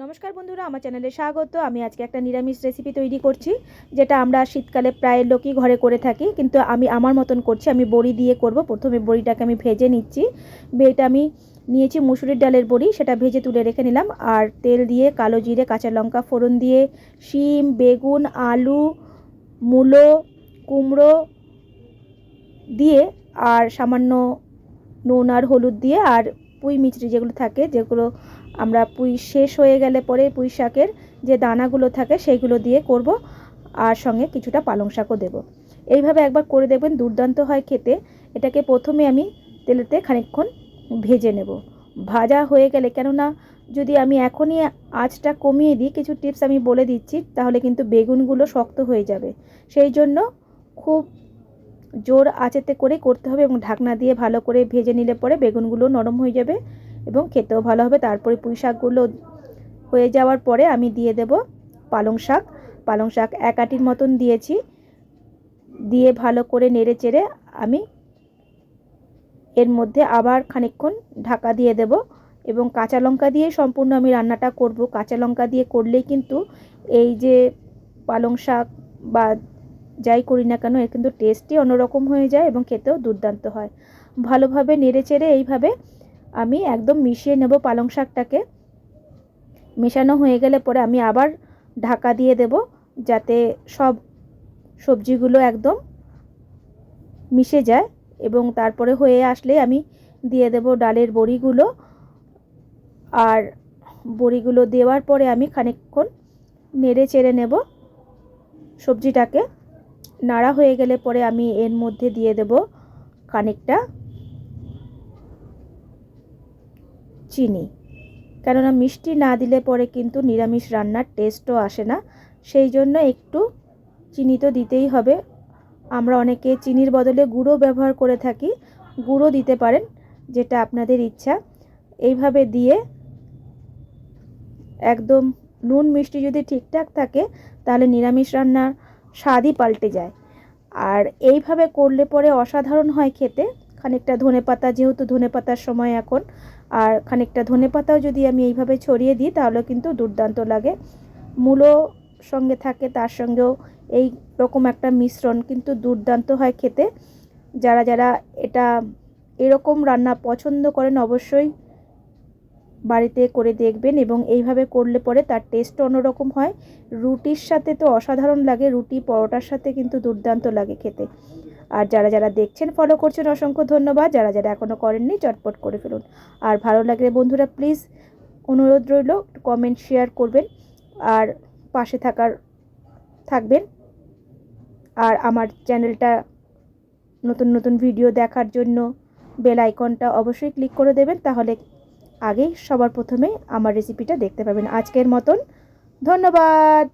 নমস্কার বন্ধুরা, আমার চ্যানেলে স্বাগত। আমি আজকে একটা নিরামিষ রেসিপি তৈরি করছি, যেটা আমরা শীতকালে প্রায় লোকই ঘরে করে থাকি, কিন্তু আমি আমার মতন করছি। আমি বড়ি দিয়ে করব। প্রথমে বড়িটাকে আমি ভেজে নিচ্ছি। এটা আমি নিয়েছি মুসুরির ডালের বড়ি, সেটা ভেজে তুলে রেখে নিলাম। আর তেল দিয়ে কালো জিরে, কাঁচা লঙ্কা ফোড়ন দিয়ে শিম, বেগুন, আলু, মূলো, কুমড়ো দিয়ে আর সামান্য নুন আর হলুদ দিয়ে আর পুঁই মিচড়ি যেগুলো থাকে, যেগুলো আমরা পুঁই শেষ হয়ে গেলে পরে পুঁই শাকের যে দানাগুলো থাকে সেইগুলো দিয়ে করব। আর সঙ্গে কিছুটা পালং শাকও দেব। এইভাবে একবার করে দেখবেন, দুর্দান্ত হয় খেতে। এটাকে প্রথমে আমি তেলেতে খানিকক্ষণ ভেজে নেব। ভাজা হয়ে গেলে, কেননা যদি আমি এখনই আঁচটা কমিয়ে দিই, কিছু টিপস আমি বলে দিচ্ছি, তাহলে কিন্তু বেগুনগুলো শক্ত হয়ে যাবে। সেই জন্য খুব জোর আঁচেতে করে করতে হবে এবং ঢাকনা দিয়ে ভালো করে ভেজে নিলে পরে বেগুনগুলো নরম হয়ে যাবে এবং খেতেও ভালো হবে। তারপরে পুঁই শাকগুলো হয়ে যাওয়ার পরে আমি দিয়ে দেব পালং শাক। পালং শাক এক আটির মতন দিয়েছি। দিয়ে ভালো করে নেড়ে চেড়ে আমি এর মধ্যে আবার খানিকক্ষণ ঢাকা দিয়ে দেব এবং কাঁচা লঙ্কা দিয়ে সম্পূর্ণ আমি রান্নাটা করব। কাঁচা লঙ্কা দিয়ে করলেই কিন্তু এই যে পালং শাক বা যাই করি না কেন, এর কিন্তু টেস্টই অন্যরকম হয়ে যায় এবং খেতেও দুর্দান্ত হয়। ভালোভাবে নেড়ে চেড়ে এইভাবে আমি একদম মিশিয়ে নেব পালং শাকটাকে। মেশানো হয়ে গেলে পরে আমি আবার ঢাকা দিয়ে দেব, যাতে সব সবজিগুলো একদম মিশে যায়। এবং তারপরে হয়ে আসলে আমি দিয়ে দেব ডালের বড়িগুলো। আর বড়িগুলো দেওয়ার পরে আমি খানিকক্ষণ নেড়ে চেড়ে নেব সবজিটাকে। নাড়া হয়ে গেলে পরে আমি এর মধ্যে দিয়ে দেব খানিকটা চিনি, কেননা মিষ্টি না দিলে পরে কিন্তু নিরামিষ রান্নার টেস্টও আসে না। সেই জন্য একটু চিনি তো দিতেই হবে। আমরা অনেকে চিনির বদলে গুঁড়ো ব্যবহার করে থাকি, গুঁড়ো দিতে পারেন, যেটা আপনাদের ইচ্ছা। এইভাবে দিয়ে একদম নুন মিষ্টি যদি ঠিকঠাক থাকে, তাহলে নিরামিষ রান্নার স্বাদই পাল্টে যায়। আর এইভাবে করলে পরে অসাধারণ হয় খেতে। খানিকটা ধনেপাতা, যেহেতু ধনেপাতার সময় এখন, আর খানিকটা ধনেপাতাও যদি আমি এইভাবে ছড়িয়ে দিই, তাহলে কিন্তু দুর্দান্ত লাগে। মূলো সঙ্গে থাকে, তার সঙ্গেও এই রকম একটা মিশ্রণ কিন্তু দুর্দান্ত হয় খেতে। যারা যারা এটা এরকম রান্না পছন্দ করেন, অবশ্যই বাড়িতে করে দেখবেন এবং এইভাবে করলে পরে তার টেস্টও অন্যরকম হয়। রুটির সাথে তো অসাধারণ লাগে, রুটি পরোটার সাথে কিন্তু দুর্দান্ত লাগে খেতে। আর যারা যারা দেখছেন, ফলো করছেন, অসংখ্য ধন্যবাদ। যারা যারা এখনও করেননি, চটপট করে ফেলুন। আর ভালো লাগলে বন্ধুরা প্লিজ, অনুরোধ রইল, কমেন্ট শেয়ার করবেন আর পাশে থাকবেন। আর আমার চ্যানেলটা নতুন নতুন ভিডিও দেখার জন্য বেল আইকনটা অবশ্যই ক্লিক করে দেবেন, তাহলে আগেই সবার প্রথমে আমার রেসিপিটা দেখতে পাবেন। আজকের মতন ধন্যবাদ।